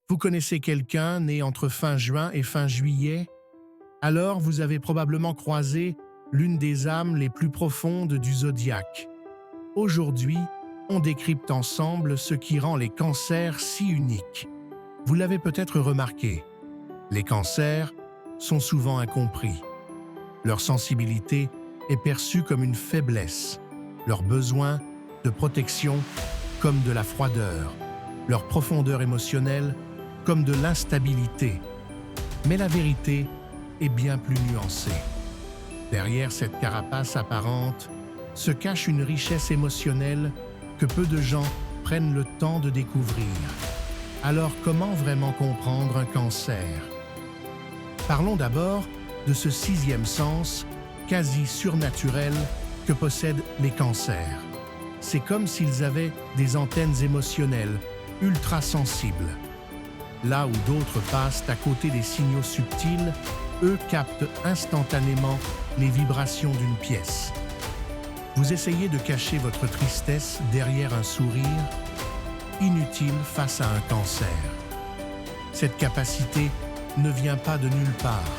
Vous connaissez quelqu'un né entre fin juin et fin juillet? Alors vous avez probablement croisé l'une des âmes les plus profondes du zodiaque. Aujourd'hui, on décrypte ensemble ce qui rend les cancers si uniques. Vous l'avez peut-être remarqué, les cancers sont souvent incompris. Leur sensibilité est perçue comme une faiblesse, leur besoin de protection comme de la froideur, leur profondeur émotionnelle comme de l'instabilité. Mais la vérité est bien plus nuancée. Derrière cette carapace apparente se cache une richesse émotionnelle que peu de gens prennent le temps de découvrir. Alors comment vraiment comprendre un cancer? Parlons d'abord de ce sixième sens quasi surnaturel que possèdent les cancers. C'est comme s'ils avaient des antennes émotionnelles ultra sensibles. Là où d'autres passent à côté des signaux subtils, eux captent instantanément les vibrations d'une pièce. Vous essayez de cacher votre tristesse derrière un sourire, inutile face à un cancer. Cette capacité ne vient pas de nulle part.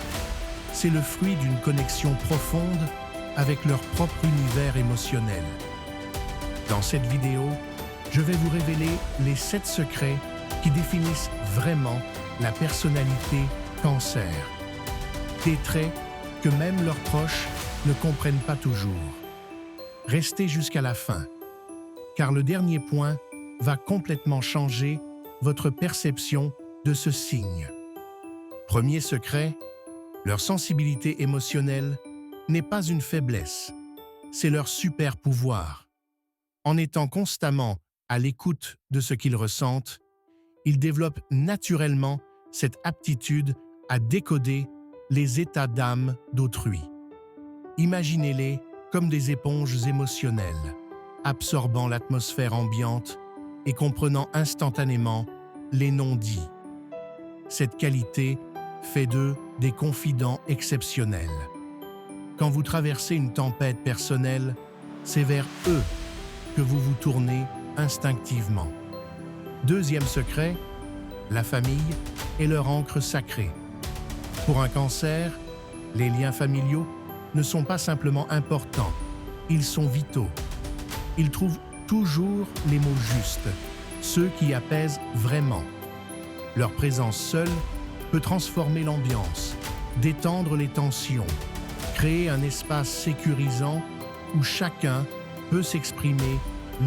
C'est le fruit d'une connexion profonde avec leur propre univers émotionnel. Dans cette vidéo, je vais vous révéler les 7 secrets qui définissent vraiment la personnalité cancer. Des traits que même leurs proches ne comprennent pas toujours. Restez jusqu'à la fin, car le dernier point va complètement changer votre perception de ce signe. Premier secret, leur sensibilité émotionnelle n'est pas une faiblesse, c'est leur super pouvoir. En étant constamment à l'écoute de ce qu'ils ressentent, ils développent naturellement cette aptitude à décoder les états d'âme d'autrui. Imaginez-les comme des éponges émotionnelles, absorbant l'atmosphère ambiante et comprenant instantanément les non-dits. Cette qualité fait d'eux des confidents exceptionnels. Quand vous traversez une tempête personnelle, c'est vers eux que vous vous tournez instinctivement. Deuxième secret, la famille est leur ancre sacrée. Pour un cancer, les liens familiaux ne sont pas simplement importants, ils sont vitaux. Ils trouvent toujours les mots justes, ceux qui apaisent vraiment. Leur présence seule peut transformer l'ambiance, détendre les tensions, créer un espace sécurisant où chacun peut s'exprimer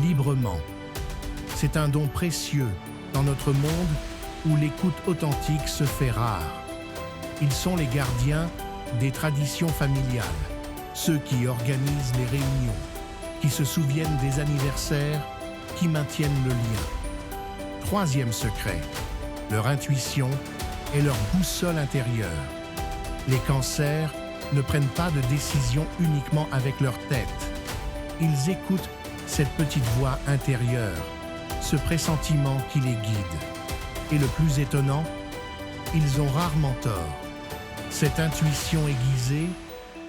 librement. C'est un don précieux dans notre monde où l'écoute authentique se fait rare. Ils sont les gardiens des traditions familiales, ceux qui organisent les réunions, qui se souviennent des anniversaires, qui maintiennent le lien. Troisième secret, leur intuition est leur boussole intérieure. Les cancers ne prennent pas de décisions uniquement avec leur tête. Ils écoutent cette petite voix intérieure, ce pressentiment qui les guide. Et le plus étonnant, ils ont rarement tort. Cette intuition aiguisée,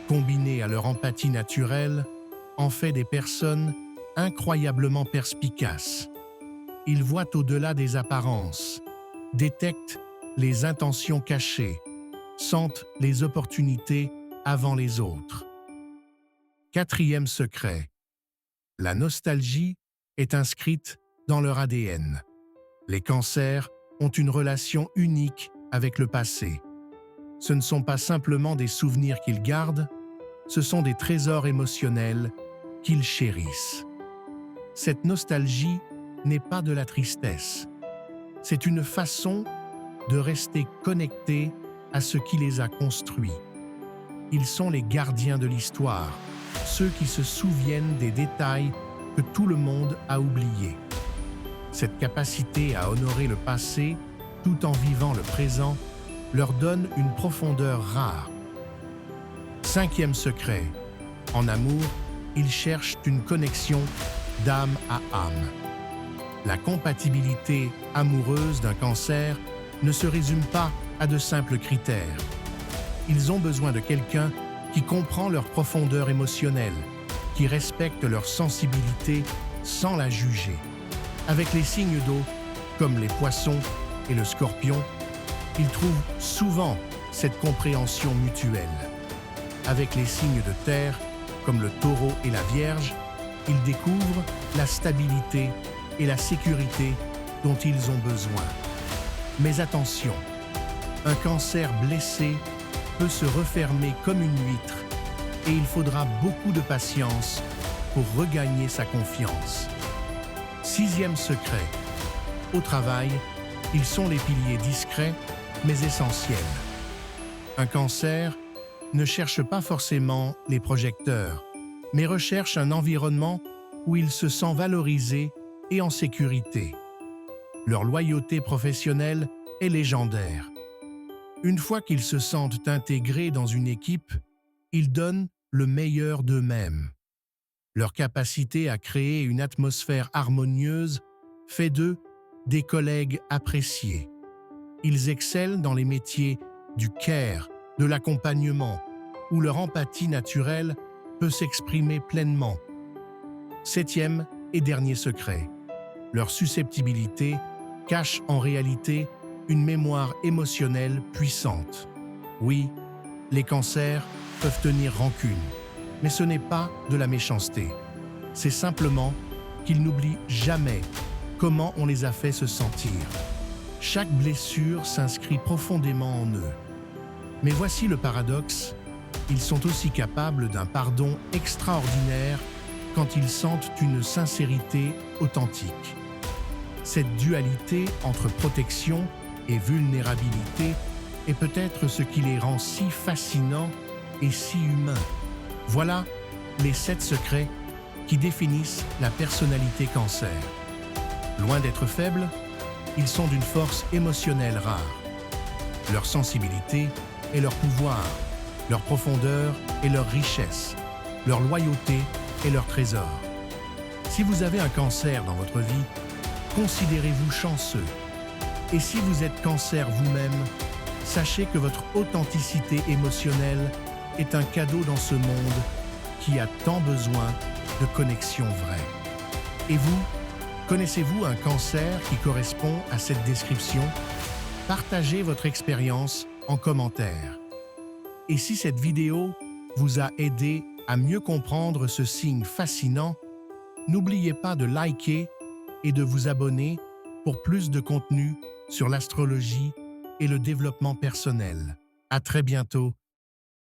combinée à leur empathie naturelle, en fait des personnes incroyablement perspicaces. Ils voient au-delà des apparences, détectent les intentions cachées, sentent les opportunités avant les autres. Quatrième secret, la nostalgie est inscrite dans leur ADN. Les cancers ont une relation unique avec le passé. Ce ne sont pas simplement des souvenirs qu'ils gardent, ce sont des trésors émotionnels qu'ils chérissent. Cette nostalgie n'est pas de la tristesse. C'est une façon de rester connectés à ce qui les a construits. Ils sont les gardiens de l'histoire, ceux qui se souviennent des détails que tout le monde a oubliés. Cette capacité à honorer le passé tout en vivant le présent leur donne une profondeur rare. Cinquième secret, en amour, ils cherchent une connexion d'âme à âme. La compatibilité amoureuse d'un cancer ne se résume pas à de simples critères. Ils ont besoin de quelqu'un qui comprend leur profondeur émotionnelle, qui respecte leur sensibilité sans la juger. Avec les signes d'eau, comme les poissons, et le Scorpion, ils trouvent souvent cette compréhension mutuelle. Avec les signes de terre, comme le Taureau et la Vierge, ils découvrent la stabilité et la sécurité dont ils ont besoin. Mais attention, un Cancer blessé peut se refermer comme une huître et il faudra beaucoup de patience pour regagner sa confiance. 6e secret. Au travail, ils sont les piliers discrets mais essentiels. Un Cancer ne cherche pas forcément les projecteurs, mais recherche un environnement où il se sent valorisé et en sécurité. Leur loyauté professionnelle est légendaire. Une fois qu'ils se sentent intégrés dans une équipe, ils donnent le meilleur d'eux-mêmes. Leur capacité à créer une atmosphère harmonieuse fait d'eux des collègues appréciés. Ils excellent dans les métiers du care, de l'accompagnement, où leur empathie naturelle peut s'exprimer pleinement. 7e et dernier secret. Leur susceptibilité cache en réalité une mémoire émotionnelle puissante. Oui, les Cancers peuvent tenir rancune, mais ce n'est pas de la méchanceté. C'est simplement qu'ils n'oublient jamais comment on les a fait se sentir. Chaque blessure s'inscrit profondément en eux. Mais voici le paradoxe, ils sont aussi capables d'un pardon extraordinaire quand ils sentent une sincérité authentique. Cette dualité entre protection et vulnérabilité est peut-être ce qui les rend si fascinants et si humains. Voilà les 7 secrets qui définissent la personnalité Cancer. Loin d'être faibles, ils sont d'une force émotionnelle rare. Leur sensibilité est leur pouvoir, leur profondeur est leur richesse, leur loyauté est leur trésor. Si vous avez un Cancer dans votre vie, considérez-vous chanceux. Et si vous êtes Cancer vous-même, sachez que votre authenticité émotionnelle est un cadeau dans ce monde qui a tant besoin de connexions vraies. Et vous, connaissez-vous un Cancer qui correspond à cette description? Partagez votre expérience en commentaire. Et si cette vidéo vous a aidé à mieux comprendre ce signe fascinant, n'oubliez pas de liker et de vous abonner pour plus de contenu sur l'astrologie et le développement personnel. À très bientôt